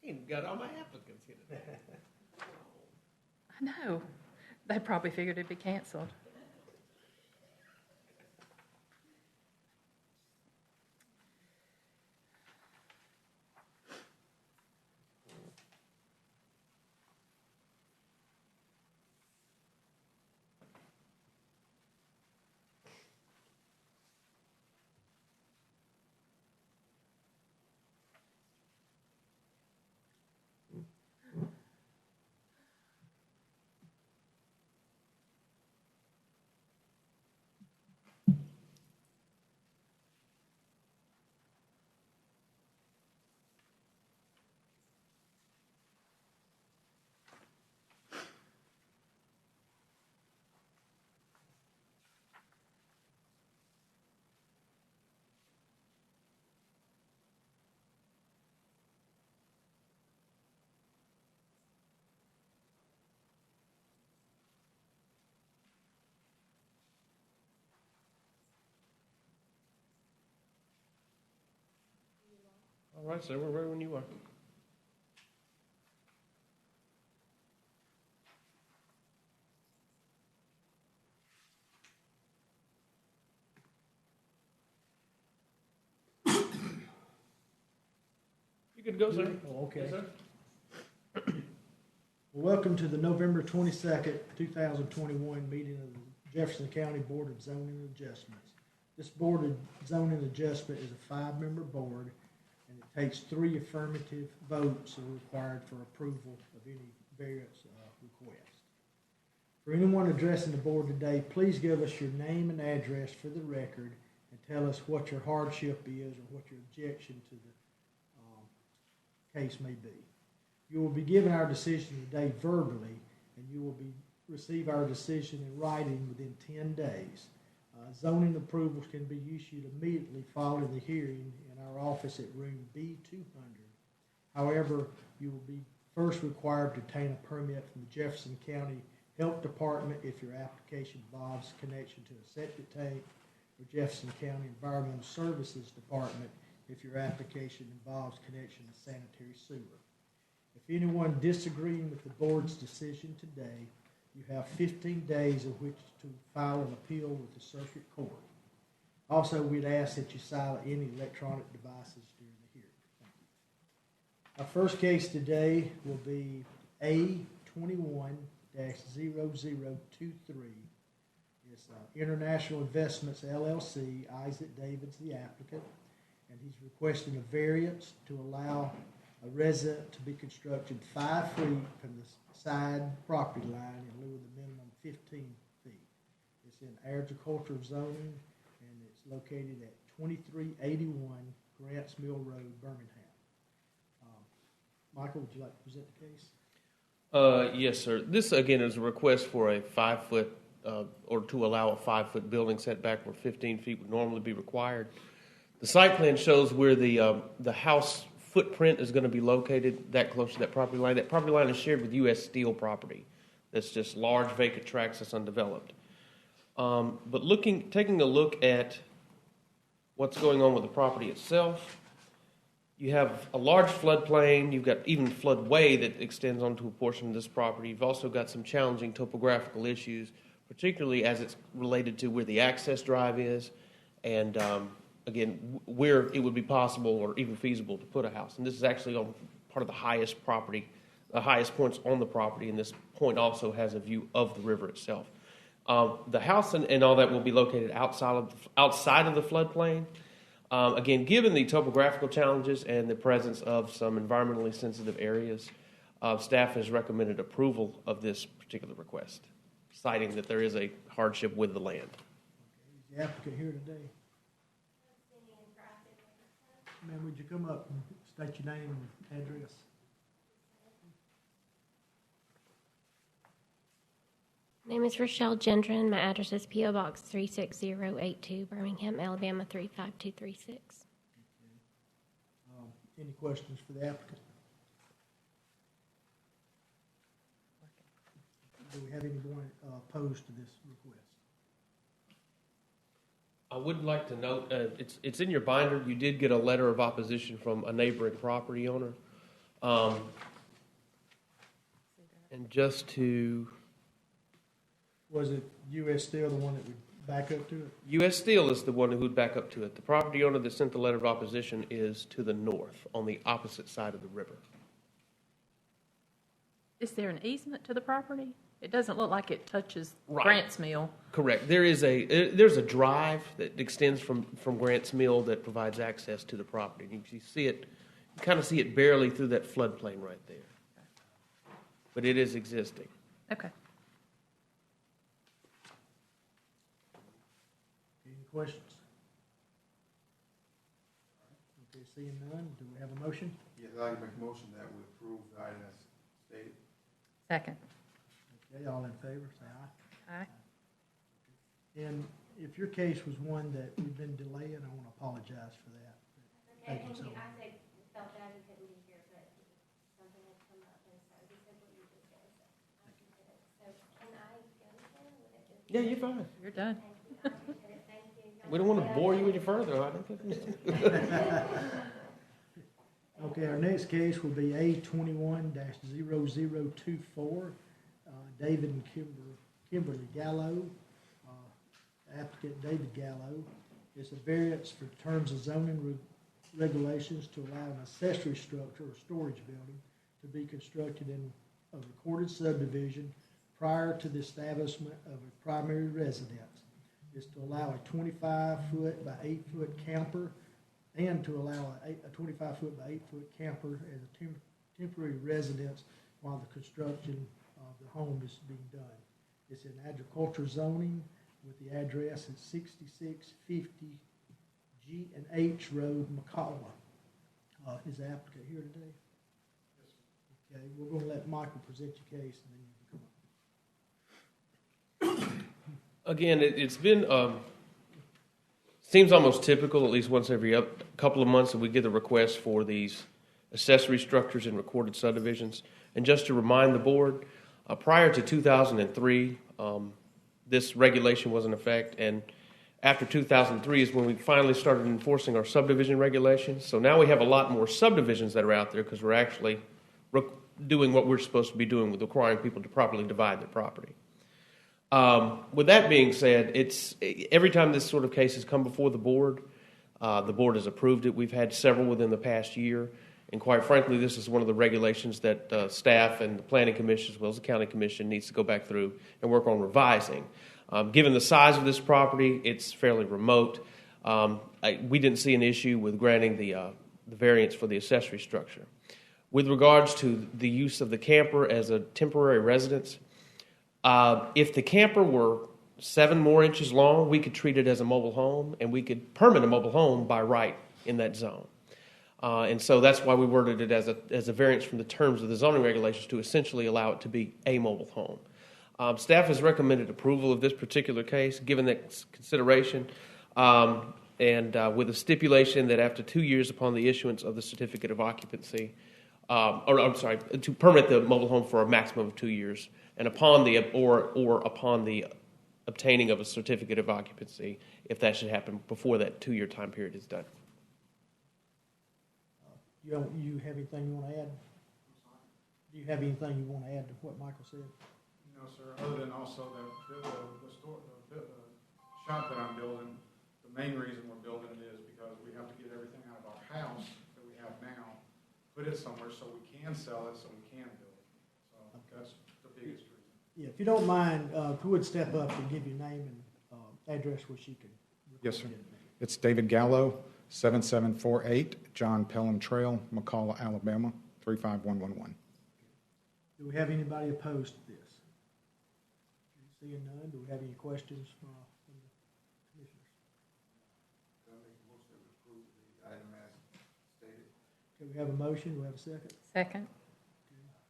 ain't got all my applicants here today. I know. They probably figured it'd be canceled. All right, sir, we're ready when you are. You good to go, sir? Oh, okay. Yes, sir. Welcome to the November 22nd, 2021 meeting of the Jefferson County Board of Zoning Adjustments. This Board of Zoning Adjustment is a 5-member board, and it takes 3 affirmative votes are required for approval of any variance request. For anyone addressing the board today, please give us your name and address for the record and tell us what your hardship is or what your objection to the case may be. You will be given our decision today verbally, and you will receive our decision in writing within 10 days. Zoning approvals can be issued immediately following the hearing in our office at room B200. However, you will be first required to obtain a permit from the Jefferson County Health Department if your application involves connection to a septic tank, or Jefferson County Environmental Services Department if your application involves connection to sanitary sewer. If anyone disagreeing with the board's decision today, you have 15 days in which to file an appeal with the circuit court. Also, we'd ask that you silence any electronic devices during the hearing. Thank you. Our first case today will be A21-0023. It's International Investments, LLC. Isaac David's the applicant, and he's requesting a variance to allow a resident to be constructed 5 feet from the side property line in lieu of the minimum 15 feet. It's in agricultural zoning, and it's located at 2381 Grants Mill Road, Birmingham. Michael, would you like to present the case? Yes, sir. This, again, is a request for a 5-foot, or to allow a 5-foot building setback where 15 feet would normally be required. The site plan shows where the house footprint is going to be located that close to that property line. That property line is shared with U.S. Steel property. That's just large vacant tracts that's undeveloped. But taking a look at what's going on with the property itself, you have a large floodplain. You've got even floodway that extends onto a portion of this property. You've also got some challenging topographical issues, particularly as it's related to where the access drive is, and again, where it would be possible or even feasible to put a house. And this is actually on part of the highest points on the property, and this point also has a view of the river itself. The house and all that will be located outside of the floodplain. Again, given the topographical challenges and the presence of some environmentally sensitive areas, staff has recommended approval of this particular request, citing that there is a hardship with the land. Is the applicant here today? Ma'am, would you come up and state your name and address? My name is Rochelle Gendron. My address is P.O. Box 36082, Birmingham, Alabama 35236. Any questions for the applicant? Do we have anyone opposed to this request? I would like to note, it's in your binder. You did get a letter of opposition from a neighboring property owner. And just to, Was it US Steel the one that would back up to it? U.S. Steel is the one who would back up to it. The property owner that sent the letter of opposition is to the north, on the opposite side of the river. Is there an easement to the property? It doesn't look like it touches Right. Grant's Mill. Correct. There's a drive that extends from Grant's Mill that provides access to the property. You see it, you kind of see it barely through that floodplain right there. But it is existing. Okay. Any questions? Okay, seeing none, do we have a motion? Yes, I'd like to make a motion that we approve the item as stated. Second. Okay, all in favor, say aye. Aye. And if your case was one that we've been delaying, I want to apologize for that. Okay, Thank you so much. I felt bad he couldn't be here, but something had come up, and so he said what you just said, so I consider it. So can I go then? Would it just? Yeah, you're fine. You're done. Thank you, I appreciate it, thank you. We don't want to bore you any further. I think. Okay, our next case will be A21-0024, David and Kimberly Gallo, applicant David Gallo. It's a variance for terms of zoning regulations to allow an accessory structure or storage building to be constructed in a recorded subdivision prior to the establishment of a primary residence. It's to allow a 25-foot by 8-foot camper and to allow a 25-foot by 8-foot camper as a temporary residence while the construction of the home is being done. It's in agriculture zoning with the address at 6650 G and H Road, McCalla. Is the applicant here today? Yes. Okay, we're going to let Michael present your case and then you can come up. Again, it's been, seems almost typical, at least once every couple of months, that we get a request for these accessory structures in recorded subdivisions. And just to remind the board, prior to 2003, this regulation was in effect, and after 2003 is when we finally started enforcing our subdivision regulations. So now we have a lot more subdivisions that are out there because we're actually doing what we're supposed to be doing with requiring people to properly divide their property. With that being said, it's every time this sort of case has come before the board has approved it. We've had several within the past year, and quite frankly, this is one of the regulations that staff and the Planning Commission, as well as the County Commission, needs to go back through and work on revising. Given the size of this property, it's fairly remote. We didn't see an issue with granting the variance for the accessory structure. With regards to the use of the camper as a temporary residence, if the camper were 7 more inches long, we could treat it as a mobile home, and we could permit a mobile home by right in that zone. And so that's why we worded it as a variance from the terms of the zoning regulations to essentially allow it to be a mobile home. Staff has recommended approval of this particular case, given that consideration, and with a stipulation that after 2 years upon the issuance of the certificate of occupancy, to permit the mobile home for a maximum of 2 years, and upon the obtaining of a certificate of occupancy, if that should happen before that 2-year time period is done. You have anything you want to add? Do you have anything you want to add to what Michael said? No, sir, other than also the shop that I'm building, the main reason we're building it is because we have to get everything out of our house that we have now, put it somewhere so we can sell it, so we can build it. So that's the biggest reason. Yeah, if you don't mind, who would step up and give your name and address where she can? Yes, sir. It's David Gallo, 7748 John Pelham Trail, McCalla, Alabama, 35111. Do we have anybody opposed to this? Seeing none, do we have any questions from the commissioners? Can I make a motion that we approve the item as stated? Okay, we have a motion, do we have a second? Second.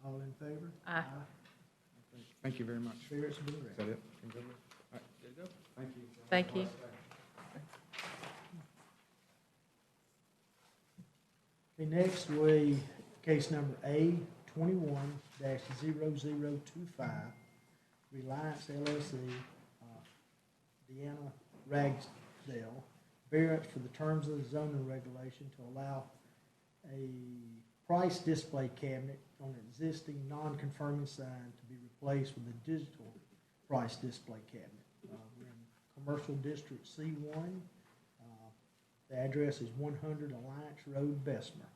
All in favor? Aye. Thank you very much. Variance has been Is granted. that it? All right. There you go. Thank you. Thank you. Okay, next we, case number A21-0025, Reliance LLC, Deanna Ragsdale, variance for the terms of the zoning regulation to allow a price display cabinet on an existing non-conforming sign to be replaced with a digital price display cabinet. We're in Commercial District C1. The address is 100 Alliance Road, Bessemer.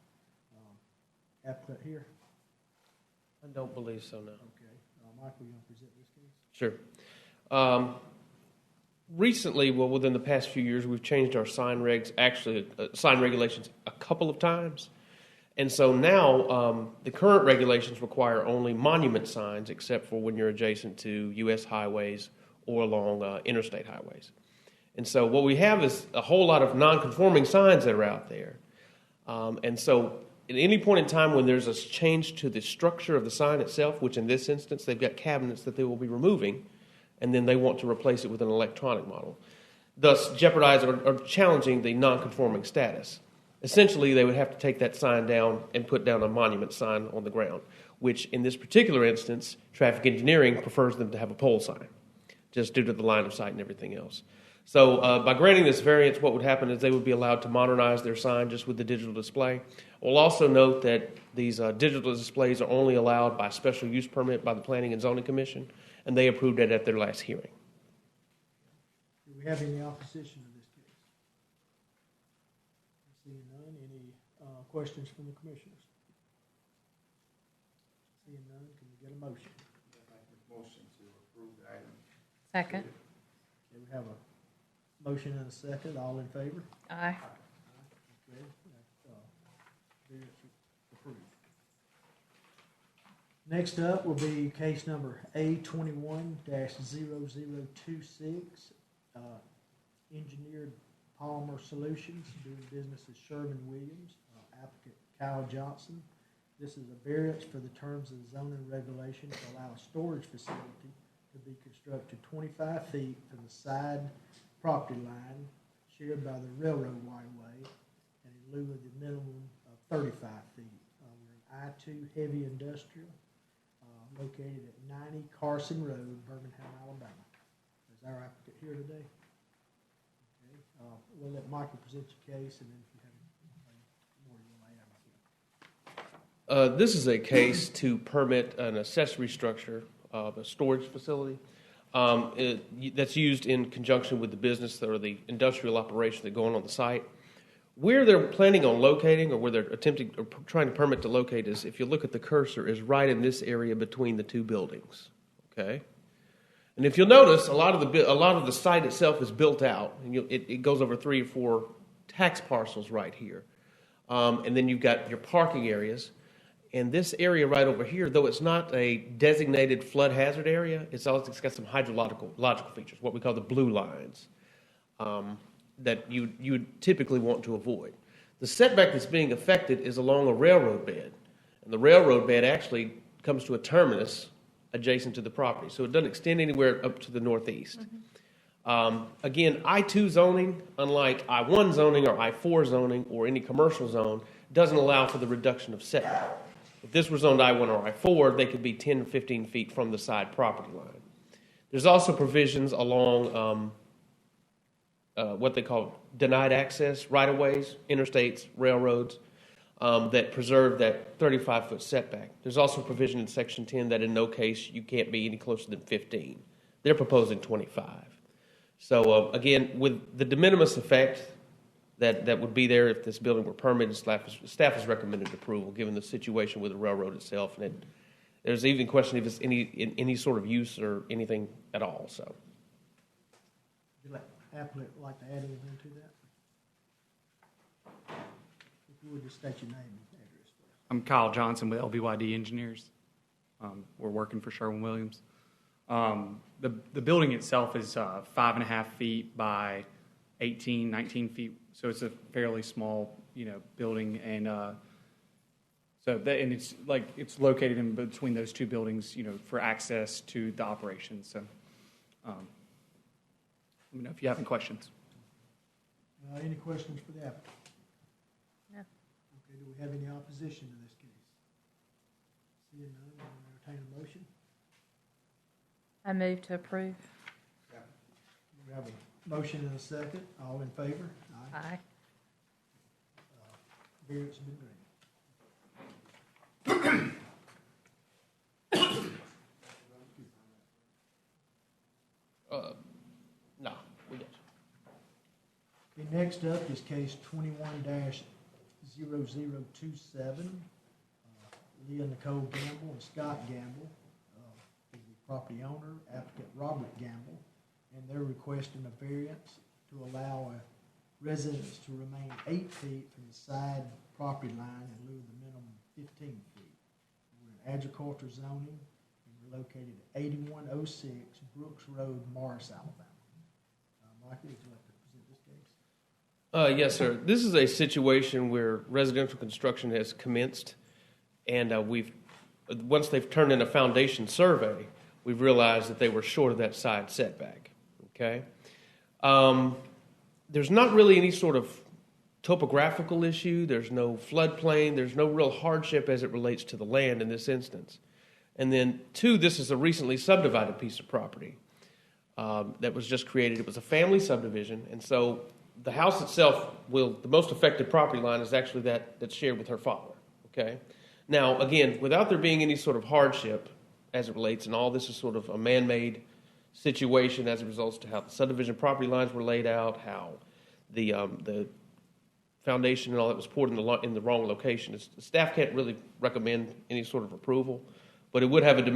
Applicant here? I don't believe so, no. Okay. Michael, you want to present this case? Sure. Recently, well, within the past few years, we've changed our sign regulations a couple of times. And so now the current regulations require only monument signs, except for when you're adjacent to U.S. highways or along interstate highways. And so what we have is a whole lot of non-conforming signs that are out there. And so at any point in time when there's a change to the structure of the sign itself, which in this instance they've got cabinets that they will be removing, and then they want to replace it with an electronic model, thus jeopardizing or challenging the non-conforming status. Essentially, they would have to take that sign down and put down a monument sign on the ground, which in this particular instance, traffic engineering prefers them to have a pole sign, just due to the line of sight and everything else. So by granting this variance, what would happen is they would be allowed to modernize their sign just with the digital display. We'll also note that these digital displays are only allowed by special use permit by the Planning and Zoning Commission, and they approved it at their last hearing. Do we have any opposition to this case? Seeing none, any questions from the commissioners? Seeing none, can we get a motion? Motion to approve the item. Second. Okay, we have a motion and a second. All in favor? Aye. Okay, that variance is approved. Next up will be case number A21-0026, Engineered Polymer Solutions, doing business as Sherman-Williams, applicant Kyle Johnson. This is a variance for the terms of the zoning regulation to allow a storage facility to be constructed 25 feet from the side property line shared by the railroad right-of-way, and in lieu of the minimum of 35 feet. We're in I-2 Heavy Industrial, located at 90 Carson Road, Birmingham, Alabama. Is our applicant here today? Okay. We'll let Michael present your case, and then if you have anything more you want to add. This is a case to permit an accessory structure of a storage facility that's used in conjunction with the business or the industrial operation that's going on the site. Where they're planning on locating, or where they're attempting or trying to permit to locate, is, if you look at the cursor, is right in this area between the two buildings. Okay, and if you'll notice, a lot of the site itself is built out, and it goes over 3 or 4 tax parcels right here, and then you've got your parking areas. And this area right over here, though it's not a designated flood hazard area, it's got some hydrological features, what we call the blue lines, that you would typically want to avoid. The setback that's being affected is along a railroad bed, and the railroad bed actually comes to a terminus adjacent to the property, so it doesn't extend anywhere up to the northeast. Again, I-2 zoning, unlike I-1 zoning or I-4 zoning or any commercial zone, doesn't allow for the reduction of setback. If this were zoned I-1 or I-4, they could be 10 or 15 feet from the side property line. There's also provisions along what they call denied access right-of-ways, interstates, railroads, that preserve that 35-foot setback. There's also provision in Section 10 that in no case you can't be any closer than 15. They're proposing 25. So again, with the de minimis effect that would be there if this building were permitted, staff has recommended approval given the situation with the railroad itself, and there's even a question if it's any sort of use or anything at all. So, Would you applicant like to add anything to that? If you would just state your name and address, please. I'm Kyle Johnson with LBYD Engineers. We're working for Sherwin-Williams. The building itself is 5.5 feet by 18, 19 feet, so it's a fairly small, building, and it's located in between those two buildings, for access to the operation. So, let me know if you have any questions. Any questions for the applicant? No. Okay, do we have any opposition to this case? Seeing none, I'll entertain a motion. I move to approve. We have a motion and a second. All in favor? Aye. Variance has been granted. No, we got you. Okay, next up is case 21-0027. Leah Nicole Gamble and Scott Gamble is the property owner, applicant Robert Gamble, and they're requesting a variance to allow a residence to remain 8 feet from the side property line in lieu of the minimum 15 feet. We're in agriculture zoning, and we're located at 8106 Brooks Road, Morris, Alabama. Michael, would you like to present this case? Yes, sir. This is a situation where residential construction has commenced, and once they've turned in a foundation survey, we've realized that they were short of that side setback. Okay, there's not really any sort of topographical issue. There's no floodplain. There's no real hardship as it relates to the land in this instance. And then, two, this is a recently subdivided piece of property that was just created. It was a family subdivision, and so the house itself the most affected property line is actually that's shared with her father. Okay. Now, again, without there being any sort of hardship as it relates, and all this is sort of a man-made situation as it results to how the subdivision property lines were laid out, how the foundation and all that was poured in the wrong location. The staff can't really recommend any sort of approval, but it would have a de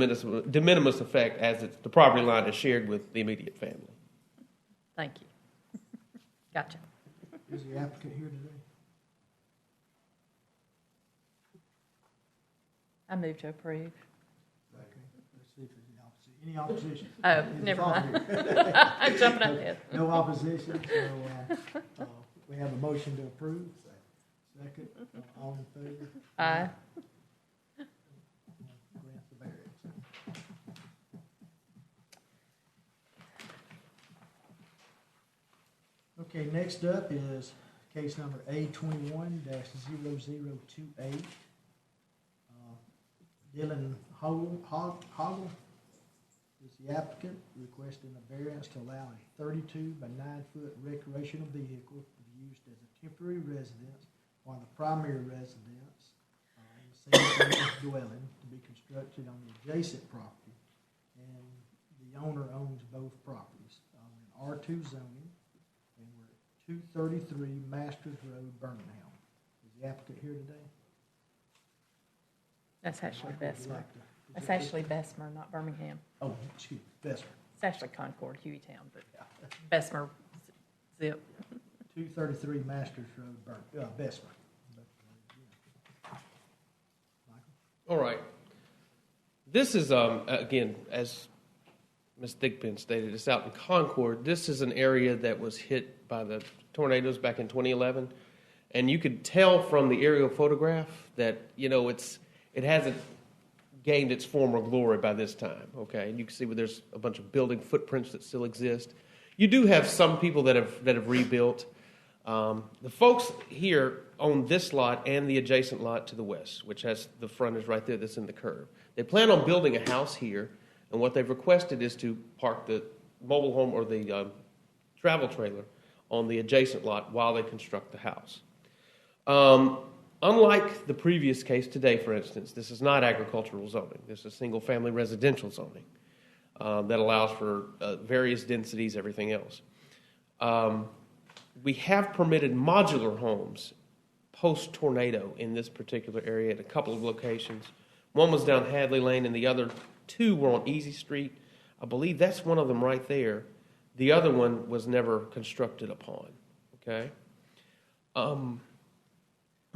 minimis effect as the property line is shared with the immediate family. Thank you. Gotcha. Is the applicant here today? I move to approve. Okay, let's see if there's any opposition. Oh, It's never all mind. here. I'm jumping ahead. No opposition, so we have a motion to approve. Second, all in favor? Aye. Grant the variance. Okay, next up is case number A21-0028. Dylan Hoggle is the applicant, requesting a variance to allow a 32 by 9 foot recreational vehicle to be used as a temporary residence while the primary residence in the single-family dwelling to be constructed on the adjacent property, and the owner owns both properties. In R2 zoning, and we're at 233 Masters Road, Birmingham. Is the applicant here today? That's actually Michael, would you Bessemer. like to That's present actually Bessemer, not Birmingham. this? Oh, excuse me, Bessemer. It's actually Concord, Hueytown, but Bessemer, zip. 233 Masters Road, Bessemer. All right. This is, again, as Ms. Thigpen stated, it's out in Concord. This is an area that was hit by the tornadoes back in 2011. And you could tell from the aerial photograph that, it hasn't gained its former glory by this time, okay? And you can see where there's a bunch of building footprints that still exist. You do have some people that have rebuilt. The folks here own this lot and the adjacent lot to the west, which has the frontage right there that's in the curve. They plan on building a house here, and what they've requested is to park the mobile home or the travel trailer on the adjacent lot while they construct the house. Unlike the previous case today, for instance, this is not agricultural zoning. This is single-family residential zoning that allows for various densities, everything else. We have permitted modular homes post-tornado in this particular area at a couple of locations. One was down Hadley Lane, and the other two were on Easy Street. I believe that's one of them right there. The other one was never constructed upon. Okay?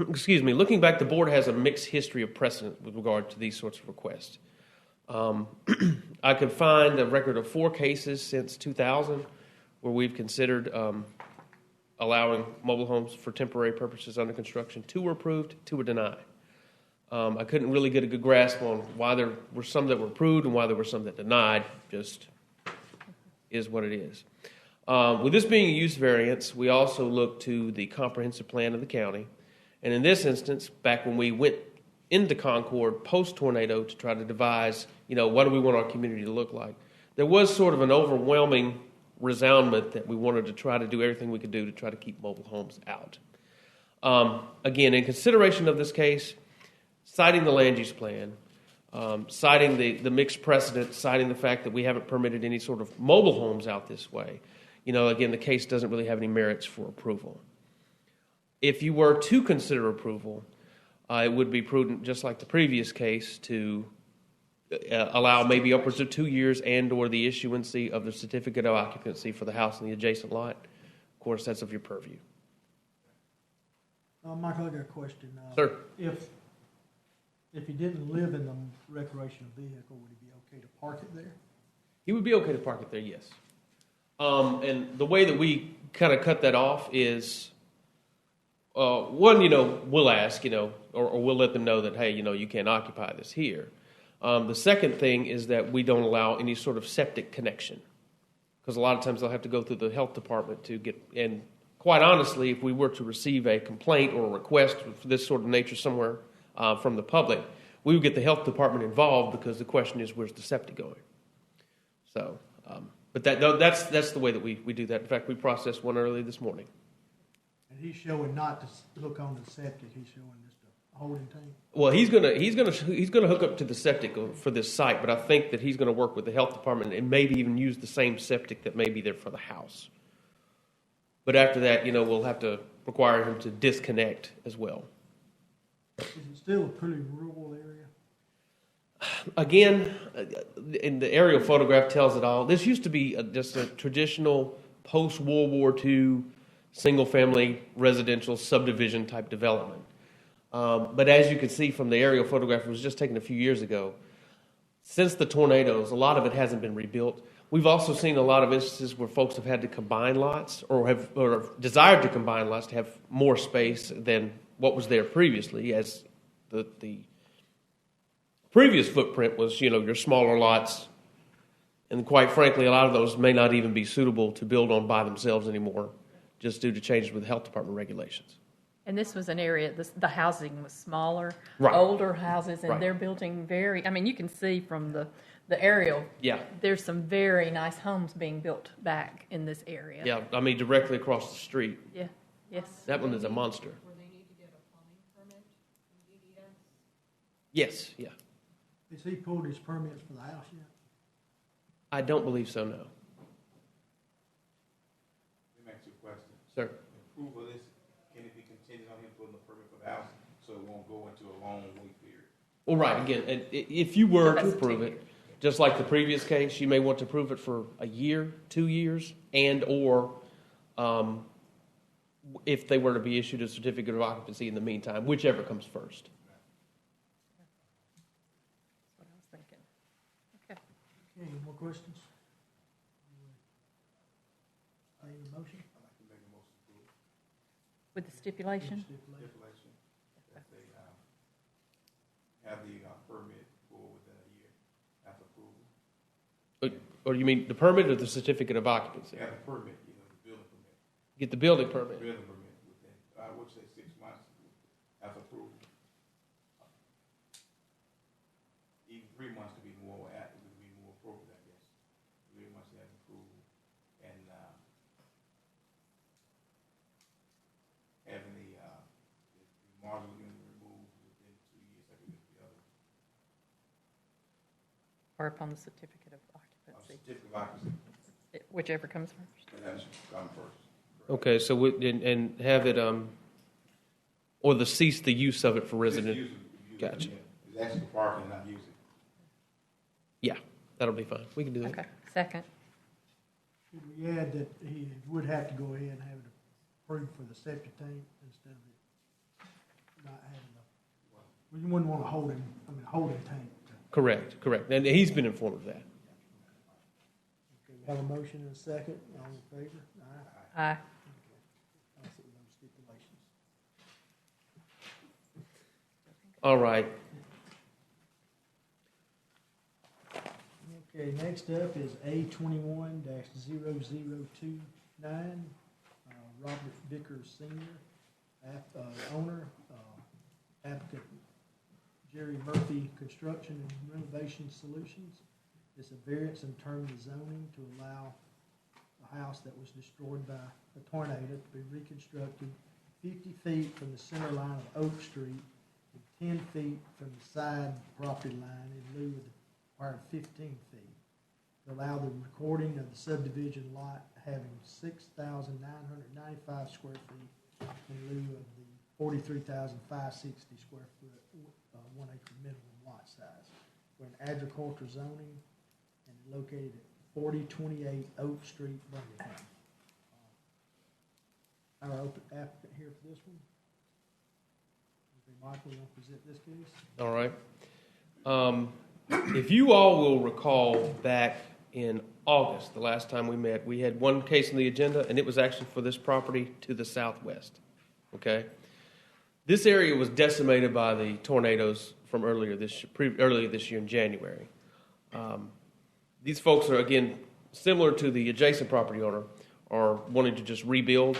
Excuse me, looking back, the board has a mixed history of precedent with regard to these sorts of requests. I could find a record of 4 cases since 2000 where we've considered allowing mobile homes for temporary purposes under construction. 2 were approved, 2 were denied. I couldn't really get a good grasp on why there were some that were approved and why there were some that denied. Just is what it is. With this being a use variance, we also look to the comprehensive plan of the county. And in this instance, back when we went into Concord post-tornado to try to devise, what do we want our community to look like, there was sort of an overwhelming resoundment that we wanted to try to do everything we could do to try to keep mobile homes out. Again, in consideration of this case, citing the land use plan, citing the mixed precedent, citing the fact that we haven't permitted any sort of mobile homes out this way. Again, the case doesn't really have any merits for approval. If you were to consider approval, it would be prudent, just like the previous case, to allow maybe upwards of 2 years and/or the issuancy of the certificate of occupancy for the house and the adjacent lot. Of course, that's of your purview. Michael, I got a question. Sir? If he didn't live in the recreational vehicle, would it be okay to park it there? He would be okay to park it there, yes. And the way that we kind of cut that off is, one, we'll ask, or we'll let them know that, hey, you can't occupy this here. The second thing is that we don't allow any sort of septic connection, because a lot of times they'll have to go through the health department to get, and quite honestly, if we were to receive a complaint or a request for this sort of nature somewhere from the public, we would get the health department involved, because the question is, where's the septic going? So, but that's the way that we do that. In fact, we processed one early this morning. And he's showing not to hook on the septic, he's showing just a holding tank? Well, he's gonna hook up to the septic for this site, but I think that he's gonna work with the health department and maybe even use the same septic that may be there for the house. But after that, we'll have to require him to disconnect as well. Is it still a pretty rural area? Again, and the aerial photograph tells it all. This used to be just a traditional post-World War II single-family residential subdivision type development. But as you can see from the aerial photograph, it was just taken a few years ago. Since the tornadoes, a lot of it hasn't been rebuilt. We've also seen a lot of instances where folks have had to combine lots or desired to combine lots to have more space than what was there previously, as the previous footprint was, your smaller lots. And quite frankly, a lot of those may not even be suitable to build on by themselves anymore, just due to changes with health department regulations. And this was an area, the housing was smaller, Right. older houses, and Right. they're building you can see from the aerial. Yeah. There's some very nice homes being built back in this area. Yeah, directly across the street. Yeah, yes. That one is a monster. Where they need to get a plumbing permit from DDS? Yes, yeah. Has he pulled his permits for the house yet? I don't believe so, no. Let me ask you a question. Sir? Approval of this, can it be contingent on him putting the permit for the house, so it won't go into a long wait period? Well, right, again, and if you were to That's approve 2 it, just like the previous case, you may want to approve it for a year, 2 years, or if they were to be issued a certificate of occupancy in the meantime, whichever comes first. That's what I was thinking. Okay. Okay, any more questions? Any motion? I'd like to make a motion to approve. With the stipulation? Stipulation. Stipulation that they have the permit for within a year after approval. Or you mean the permit or the certificate of occupancy? They have the permit, the building permit. Get the building permit. Building permit within, I would say 6 months after approval. Even 3 months could be more appropriate, I guess. 3 months after approval, and having the modular unit removed within 2 years, I think it's the other. Or upon the certificate of occupancy, Certificate of occupancy, whichever comes first. and that's come first. Okay, so and have it, or the cease the use of it for resident. Use it, Gotcha. yeah. It's actually for parking, not using. Yeah, that'll be fine. We can do that. Okay, second. Should we add that he would have to go ahead and have it approved for the septic tank instead of it not having we wouldn't want a holding tank. Correct. And he's been informed of that. Okay, we have a motion and a second, all in favor? Aye. Aye. I'll see those stipulations. All right. Okay, next up is A 21-0029, Robert Vickers Senior, owner, applicant Jerry Murphy Construction and Renovation Solutions. It's a variance in terms of zoning to allow a house that was destroyed by a tornado to be reconstructed 50 feet from the center line of Oak Street and 10 feet from the side property line in lieu of the required 15 feet. To allow the recording of the subdivision lot having 6,995 square feet in lieu of the 43,560 square foot, 1 acre minimum lot size. For an agriculture zoning and located at 4028 Oak Street, Birmingham. Our applicant here for this one. Okay, Michael, you want to present this case? All right. If you all will recall back in August, the last time we met, we had one case on the agenda, and it was actually for this property to the southwest. Okay? This area was decimated by the tornadoes from earlier this year in January. These folks are, again, similar to the adjacent property owner, are wanting to just rebuild.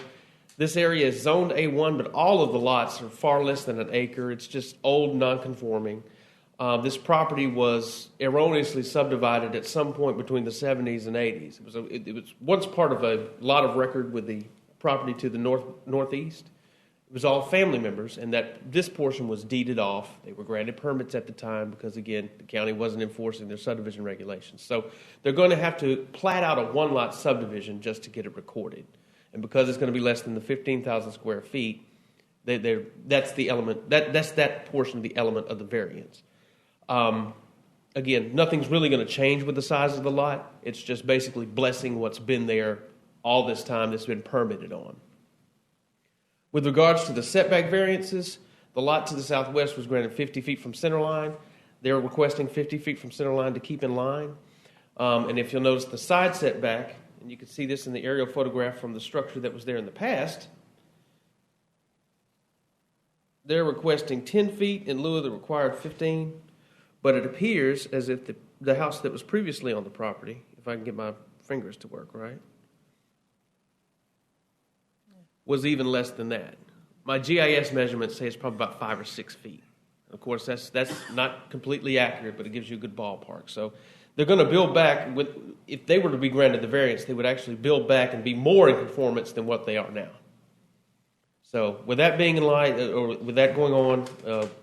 This area is zoned A1, but all of the lots are far less than an acre. It's just old, non-conforming. This property was erroneously subdivided at some point between the 70s and 80s. It was once part of a lot of record with the property to the northeast. It was all family members, and that this portion was deeded off. They were granted permits at the time because, again, the county wasn't enforcing their subdivision regulations. So they're going to have to plat out a one-lot subdivision just to get it recorded. And because it's going to be less than the 15,000 square feet, that's the element. That's that portion of the element of the variance. Again, nothing's really going to change with the size of the lot. It's just basically blessing what's been there all this time that's been permitted on. With regards to the setback variances, the lot to the southwest was granted 50 feet from center line. They're requesting 50 feet from center line to keep in line. And if you'll notice the side setback, and you can see this in the aerial photograph from the structure that was there in the past, they're requesting 10 feet in lieu of the required 15, but it appears as if the house that was previously on the property, if I can get my fingers to work right, was even less than that. My GIS measurements say it's probably about 5 or 6 feet. Of course, that's not completely accurate, but it gives you a good ballpark. So they're going to build back. If they were to be granted the variance, they would actually build back and be more in conformance than what they are now. So with that being in line, or with that going on,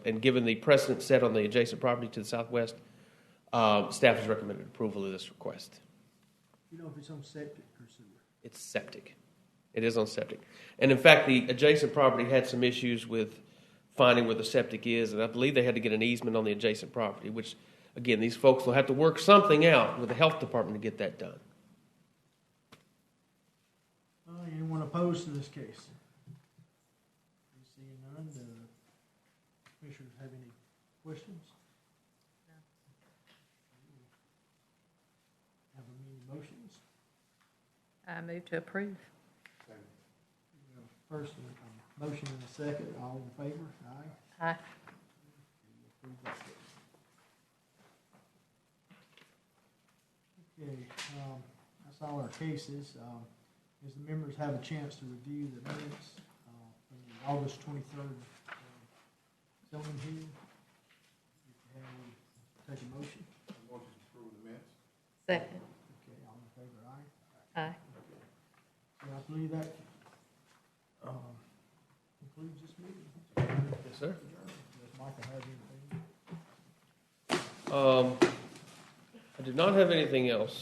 and given the precedent set on the adjacent property to the southwest, staff has recommended approval of this request. You know if it's on septic or sewer? It's septic. It is on septic. And in fact, the adjacent property had some issues with finding where the septic is, and I believe they had to get an easement on the adjacent property, which, again, these folks will have to work something out with the health department to get that done. Anyone opposed to this case? Seeing none, do commissioners have any questions? Have any motions? I move to approve. First, a motion and a second. All in favor? Aye. Aye. Approve that case. Okay, that's all our cases. As the members have a chance to review the minutes from the August 23rd zoning hearing, take a motion. Motion to approve the minutes. Second. Okay, all in favor? Aye. Aye. So I believe that concludes this meeting. Yes, sir. Does Michael have anything? I did not have anything else.